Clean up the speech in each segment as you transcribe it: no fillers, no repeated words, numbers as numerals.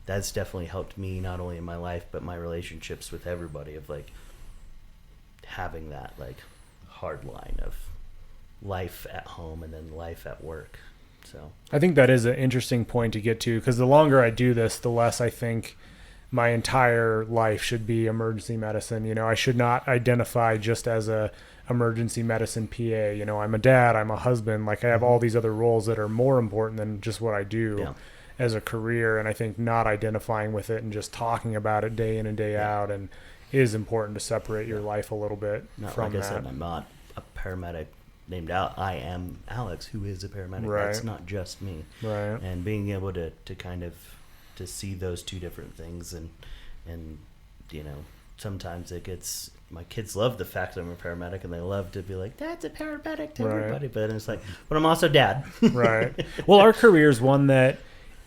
that's definitely helped me not only in my life but my relationships with everybody, of like having that like hard line of life at home and then life at work. So I think that is an interesting point to get to, because the longer I do this, the less I think my entire life should be emergency medicine. You know, I should not identify just as a emergency medicine PA. You know, I'm a dad, I'm a husband, like I have all these other roles that are more important than just what I do as a career. And I think not identifying with it and just talking about it day in and day out and is important to separate your life a little bit from like that. I said, I'm not a paramedic named out. I am Alex, who is a paramedic. Right. That's not just me. Right. And being able to kind of to see those two different things, and you know, sometimes it gets, my kids love the fact that I'm a paramedic and they love to be like, Dad's a paramedic to everybody, but then it's like, but I'm also dad. Right. Well, our career is one that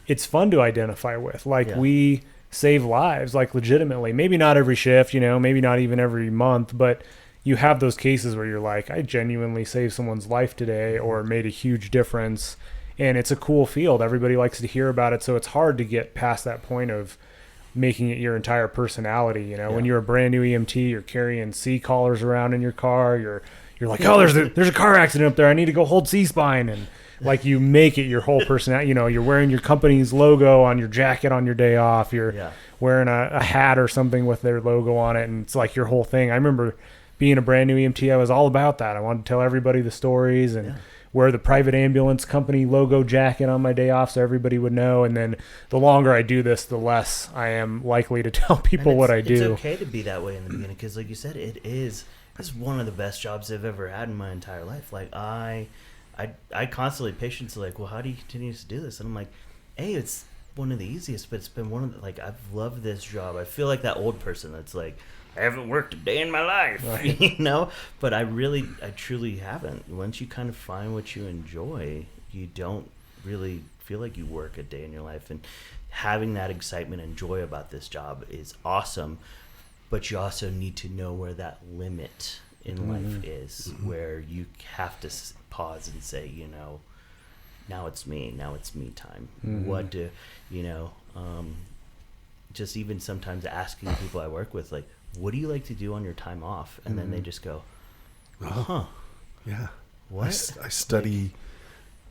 it's fun to identify with. Like we save lives, like legitimately, maybe not every shift, you know, maybe not even every month, but you have those cases where you're like, I genuinely saved someone's life today or made a huge difference. And it's a cool field. Everybody likes to hear about it. So it's hard to get past that point of making it your entire personality. You know, when you're a brand new EMT, you're carrying C collars around in your car. You're like, oh, there's a car accident up there. I need to go hold C-spine. And like you make it your whole personality. You know, you're wearing your company's logo on your jacket on your day off. You're wearing a hat or something with their logo on it. And it's like your whole thing. I remember being a brand new EMT, I was all about that. I wanted to tell everybody the stories and wear the private ambulance company logo jacket on my day off so everybody would know. And then the longer I do this, the less I am likely to tell people what I do. It's okay to be that way in the beginning, because like you said, it's one of the best jobs I've ever had in my entire life. Like I constantly, patients are like, well, how do you continue to do this? And I'm like, hey, it's one of the easiest, but it's been one of the, like, I've loved this job. I feel like that old person that's like, I haven't worked a day in my life, you know, but I truly haven't. Once you kind of find what you enjoy, you don't really feel like you work a day in your life. And having that excitement and joy about this job is awesome, but you also need to know where that limit in life is, where you have to pause and say, you know, now it's me time. What do, you know, just even sometimes asking people I work with, like, what do you like to do on your time off? And then they just go, huh. Yeah. What? I study, like,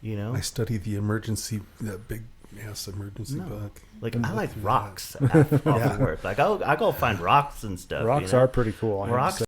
you know, I study the emergency, that big emergency bug. Like, I like rocks off of work. Like, I go find rocks and stuff. Rocks you know? are pretty cool. Rocks